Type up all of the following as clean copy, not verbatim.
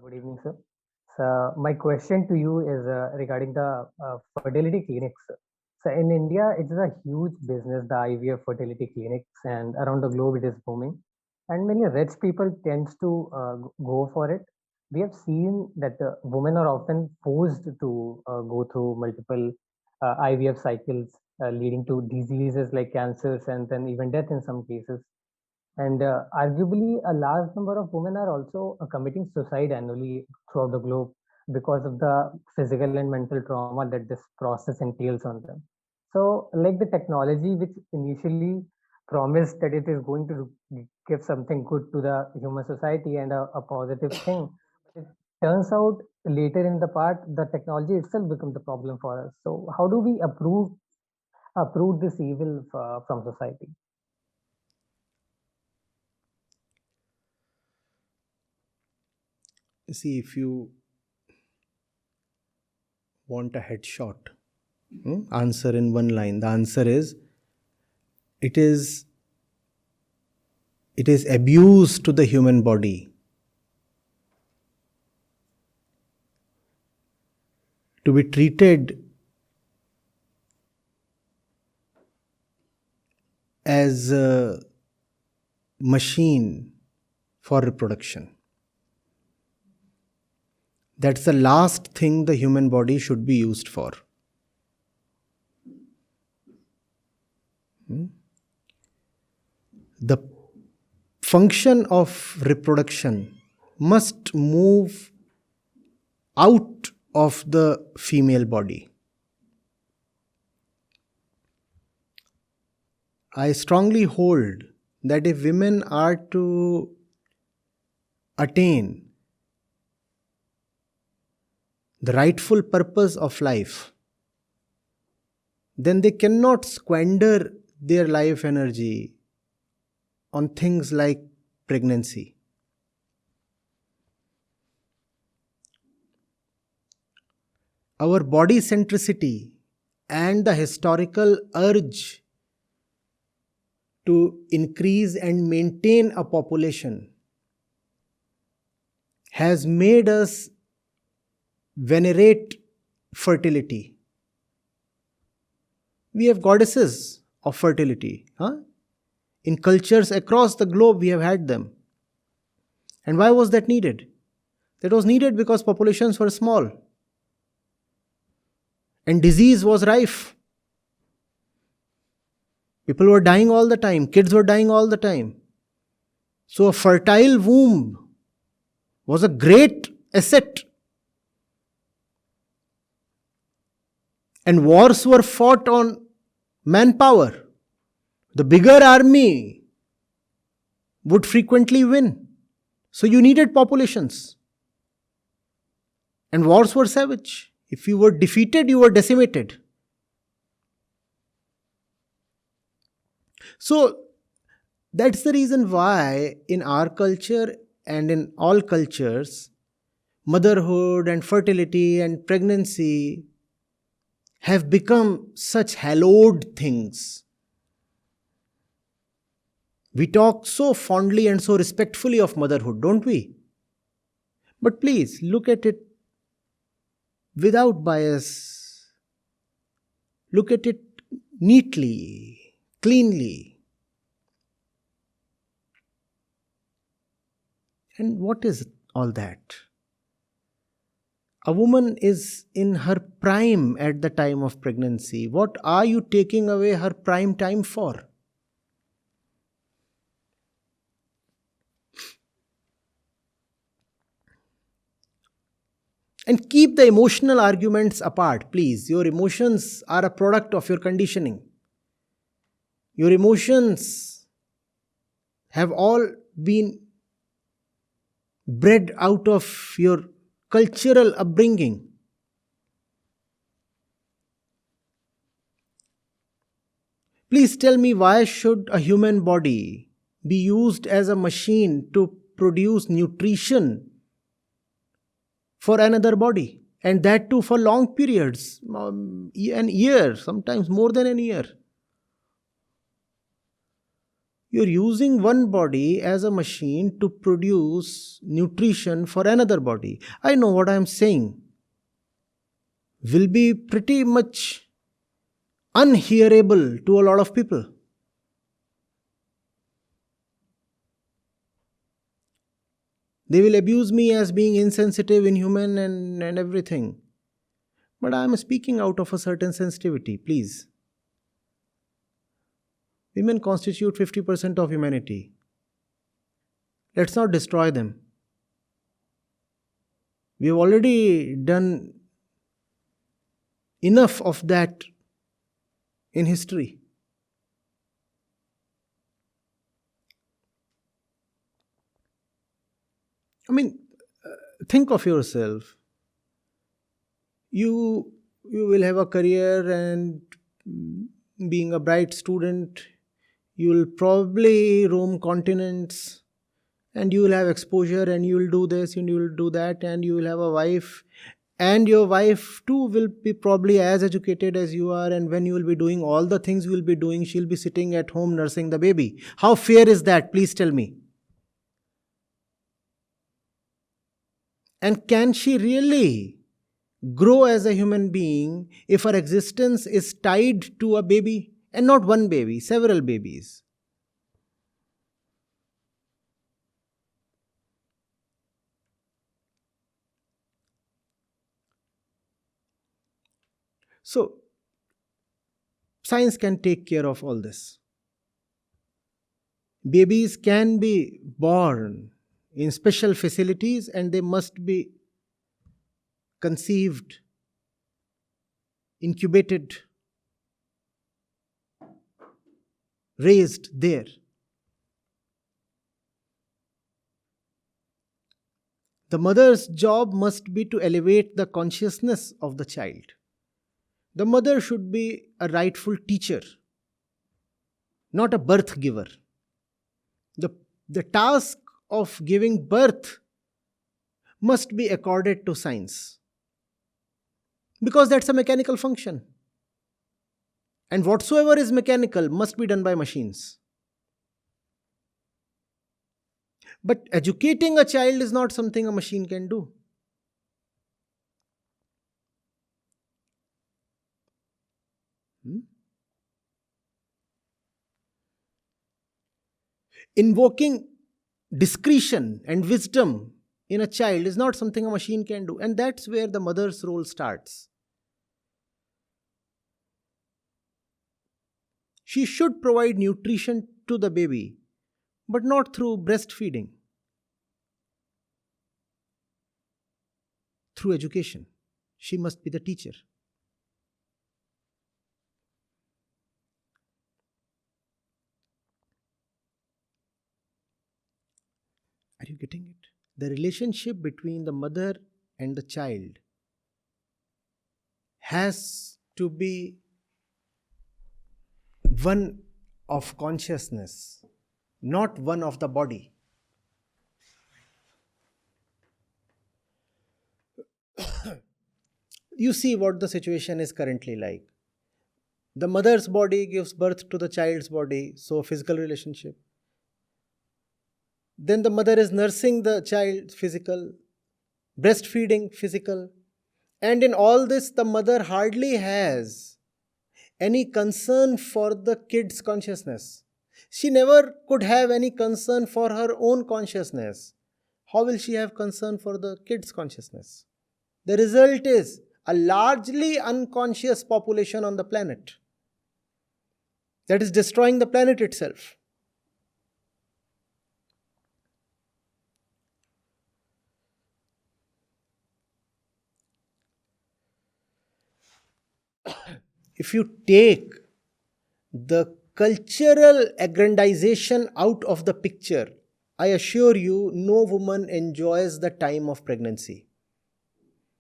Good evening, sir. So, my question to you is regarding the fertility clinics. So, in India, it's a huge business, the IVF fertility clinics, and around the globe, it is booming. And many rich people tends to go for it. We have seen that women are often forced to go through multiple IVF cycles, leading to diseases like cancers and then even death in some cases. And arguably, a large number of women are also committing suicide annually throughout the globe because of the physical and mental trauma that this process entails on them. So, like the technology, which initially promised that it is going to give something good to the human society and a positive thing, but it turns out later in the part the technology itself becomes the problem for us. So, how do we approve this evil from society? See, if you want a headshot, answer in one line. The answer is it is abuse to the human body to be treated as a machine for reproduction. That's the last thing the human body should be used for. The function of reproduction must move out of the female body. I strongly hold that if women are to attain the rightful purpose of life, then they cannot squander their life energy on things like pregnancy. Our body centricity and the historical urge to increase and maintain a population has made us venerate fertility. We have goddesses of fertility. In cultures across the globe, we have had them. And why was that needed? That was needed because populations were small and disease was rife. People were dying all the time. Kids were dying all the time. So a fertile womb was a great asset. And wars were fought on manpower. The bigger army would frequently win. So you needed populations. And wars were savage. If you were defeated, you were decimated. So that's the reason why in our culture and in all cultures, motherhood and fertility and pregnancy have become such hallowed things. We talk so fondly and so respectfully of motherhood, don't we? But please look at it without bias. Look at it neatly, cleanly. And what is all that? A woman is in her prime at the time of pregnancy. What are you taking away her prime time for? And keep the emotional arguments apart, please. Your emotions are a product of your conditioning. Your emotions have all been bred out of your cultural upbringing. Please tell me, why should a human body be used as a machine to produce nutrition for another body? And that too for long periods, an year, sometimes more than a year. You're using one body as a machine to produce nutrition for another body. I know what I'm saying will be pretty much unhearable to a lot of people. They will abuse me as being insensitive, inhuman, and everything. But I am speaking out of a certain sensitivity, please. Women constitute 50% of humanity. Let's not destroy them. We have already done enough of that in history. I mean, think of yourself. You will have a career, and being a bright student, you will probably roam continents, and you will have exposure, and you will do this and you will do that, and you will have a wife, and your wife too will be probably as educated as you are, and when you will be doing all the things you will be doing, she'll be sitting at home nursing the baby. How fair is that? Please tell me. And can she really grow as a human being if her existence is tied to a baby? And not one baby, several babies. So, science can take care of all this. Babies can be born in special facilities, and they must be conceived, incubated, raised there. The mother's job must be to elevate the consciousness of the child. The mother should be a rightful teacher, not a birth giver. The task of giving birth must be accorded to science, because that's a mechanical function. And whatsoever is mechanical must be done by machines. But educating a child is not something a machine can do. Invoking discretion and wisdom in a child is not something a machine can do. And that's where the mother's role starts. She should provide nutrition to the baby, but not through breastfeeding. Through education. She must be the teacher. Are you getting it? The relationship between the mother and the child has to be one of consciousness, not one of the body. You see what the situation is currently like. The mother's body gives birth to the child's body, so physical relationship. Then the mother is nursing the child, physical, breastfeeding, physical. And in all this, the mother hardly has any concern for the kid's consciousness. She never could have any concern for her own consciousness. How will she have concern for the kid's consciousness? The result is a largely unconscious population on the planet that is destroying the planet itself. If you take the cultural aggrandization out of the picture, I assure you, no woman enjoys the time of pregnancy.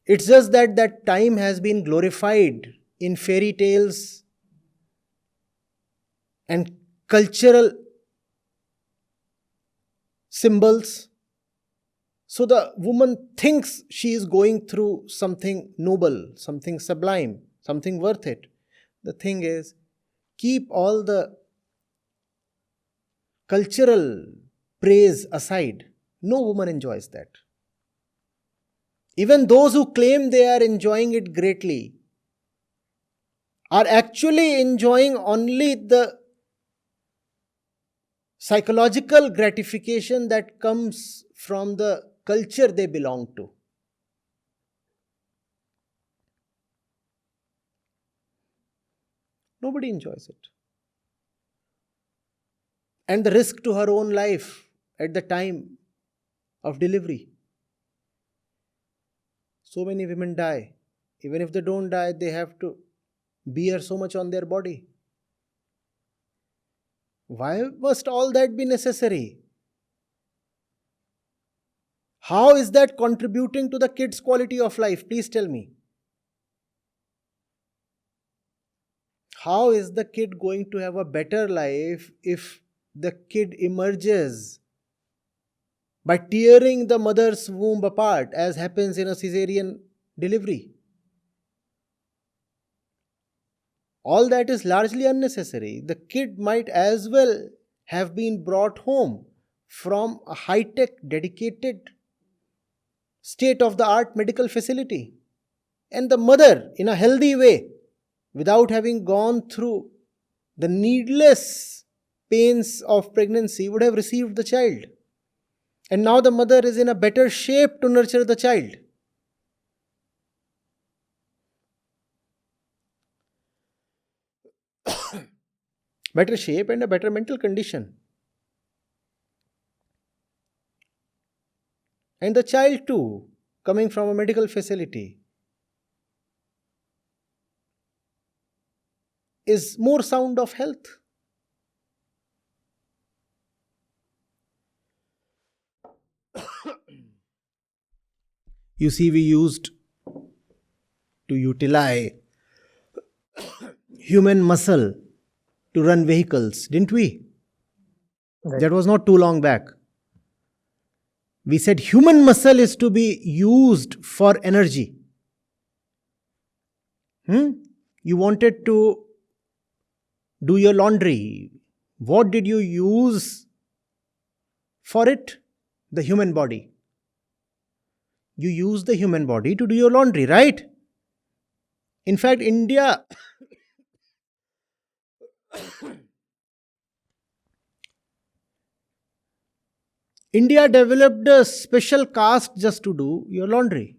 It's just that that time has been glorified in fairy tales and cultural symbols. So the woman thinks she is going through something noble, something sublime, something worth it. The thing is, keep all the cultural praise aside, no woman enjoys that. Even those who claim they are enjoying it greatly are actually enjoying only the psychological gratification that comes from the culture they belong to. Nobody enjoys it. And the risk to her own life at the time of delivery. So many women die. Even if they don't die, they have to bear so much on their body. Why must all that be necessary? How is that contributing to the kid's quality of life? Please tell me. How is the kid going to have a better life if the kid emerges by tearing the mother's womb apart, as happens in a caesarean delivery? All that is largely unnecessary. The kid might as well have been brought home from a high-tech, dedicated, state-of-the-art medical facility. And the mother, in a healthy way, without having gone through the needless pains of pregnancy, would have received the child. And now the mother is in a better shape to nurture the child. Better shape and a better mental condition. And the child too, coming from a medical facility, is more sound of health. You see, we used to utilize human muscle to run vehicles, didn't we? Right. That was not too long back. We said human muscle is to be used for energy. You wanted to do your laundry. What did you use for it? The human body. You use the human body to do your laundry, right? In fact, India developed a special caste just to do your laundry.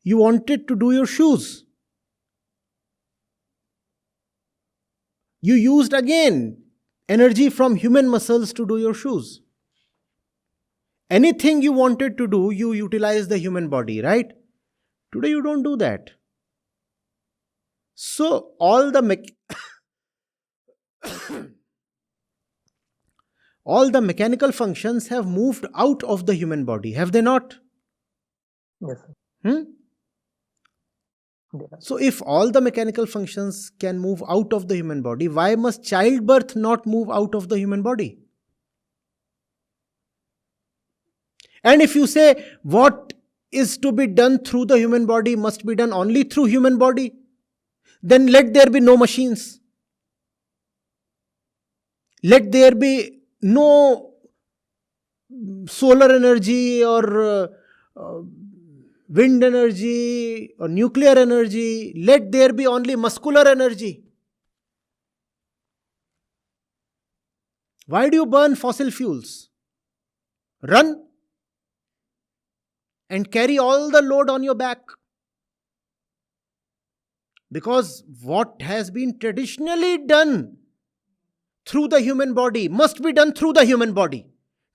You wanted to do your shoes. You used again energy from human muscles to do your shoes. Anything you wanted to do, you utilize the human body, right? Today you don't do that. So all the mechanical functions have moved out of the human body, have they not? Yes, sir. Yeah. So if all the mechanical functions can move out of the human body, why must childbirth not move out of the human body? And if you say what is to be done through the human body must be done only through human body, then let there be no machines. Let there be no solar energy or wind energy or nuclear energy. Let there be only muscular energy. Why do you burn fossil fuels? Run and carry all the load on your back. Because what has been traditionally done through the human body must be done through the human body.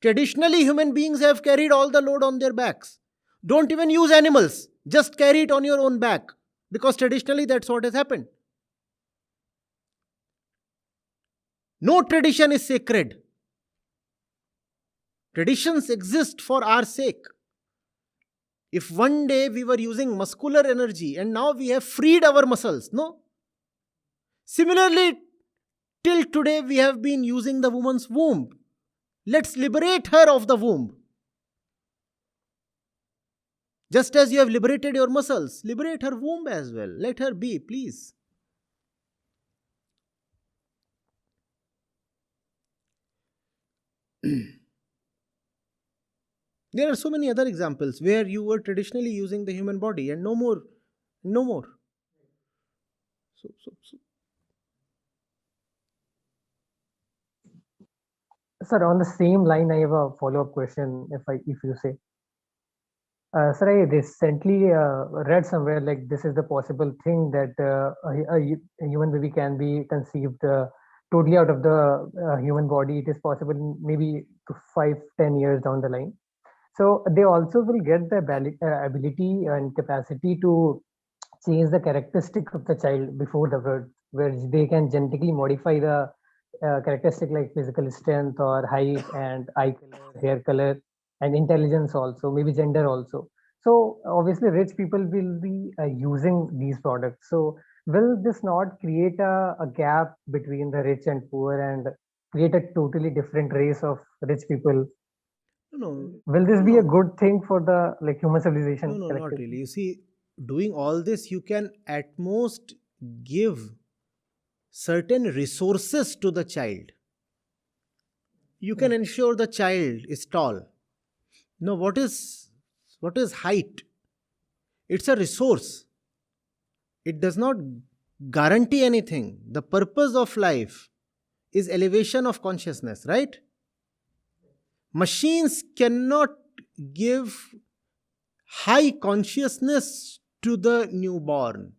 Traditionally, human beings have carried all the load on their backs. Don't even use animals. Just carry it on your own back. Because traditionally, that's what has happened. No tradition is sacred. Traditions exist for our sake. If one day we were using muscular energy and now we have freed our muscles, no? Similarly, till today we have been using the woman's womb. Let's liberate her of the womb. Just as you have liberated your muscles, liberate her womb as well. Let her be, please. There are so many other examples where you were traditionally using the human body and no more. No more. So. Sir, on the same line, I have a follow-up question, if you say. Sir, I recently read somewhere like this is the possible thing that a human baby can be conceived totally out of the human body. It is possible maybe to 5-10 years down the line. So they also will get the ability and capacity to change the characteristic of the child before the birth, where they can genetically modify the characteristic like physical strength or height and eye color, hair color, and intelligence also, maybe gender also. So obviously, rich people will be using these products. So will this not create a gap between the rich and poor and create a totally different race of rich people? No, Will this be a good thing for the like human civilization no, not really. collectively? You see, doing all this, you can at most give certain resources to the child. You can ensure the child is tall. Now, what is height? It's a resource. It does not guarantee anything. The purpose of life is elevation of consciousness, right? Machines cannot give high consciousness to the newborn.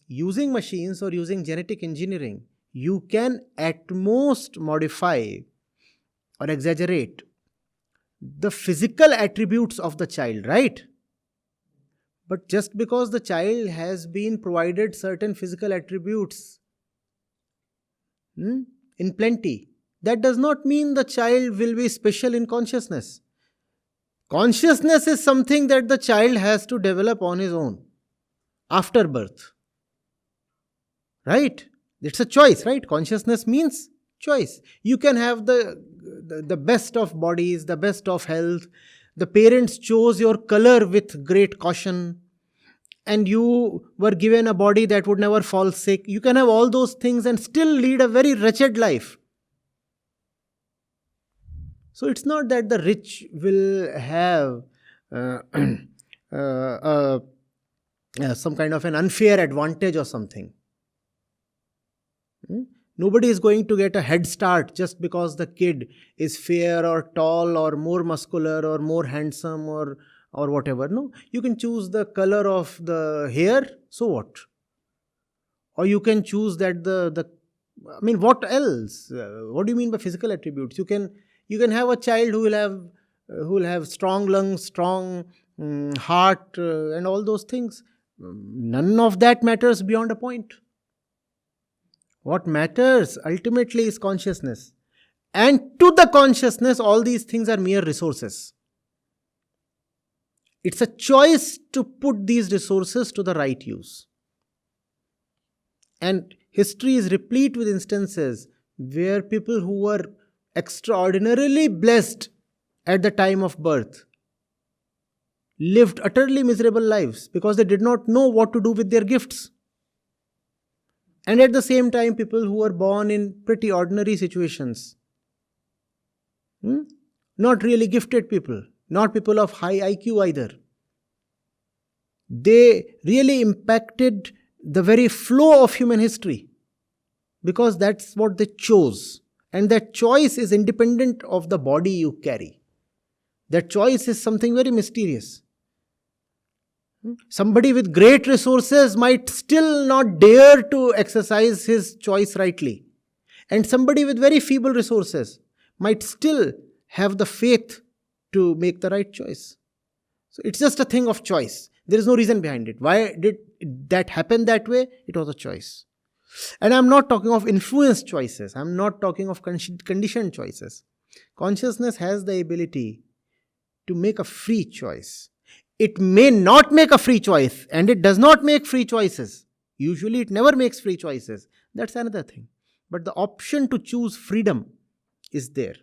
Using machines or using genetic engineering, you can at most modify or exaggerate the physical attributes of the child, right? But just because the child has been provided certain physical attributes in plenty, that does not mean the child will be special in consciousness. Consciousness is something that the child has to develop on his own after birth. Right? It's a choice, right? Consciousness means choice. You can have the best of bodies, the best of health. The parents chose your color with great caution, and you were given a body that would never fall sick. You can have all those things and still lead a very wretched life. So it's not that the rich will have some kind of an unfair advantage or something. Nobody is going to get a head start just because the kid is fair or tall or more muscular or more handsome or whatever. No, you can choose the color of the hair, so what? Or you can choose that what else? What do you mean by physical attributes? You can have a child who will have strong lungs, strong heart, and all those things. None of that matters beyond a point. What matters ultimately is consciousness. And to the consciousness, all these things are mere resources. It's a choice to put these resources to the right use. And history is replete with instances where people who were extraordinarily blessed at the time of birth lived utterly miserable lives because they did not know what to do with their gifts. And at the same time, people who were born in pretty ordinary situations, not really gifted people, not people of high IQ either, they really impacted the very flow of human history because that's what they chose. And that choice is independent of the body you carry. That choice is something very mysterious. Somebody with great resources might still not dare to exercise his choice rightly. And somebody with very feeble resources might still have the faith to make the right choice. So it's just a thing of choice. There is no reason behind it. Why did that happen that way? It was a choice. And I'm not talking of influence choices. I'm not talking of conditioned choices. Consciousness has the ability to make a free choice. It may not make a free choice, and it does not make free choices. Usually it never makes free choices. That's another thing. But the option to choose freedom is there.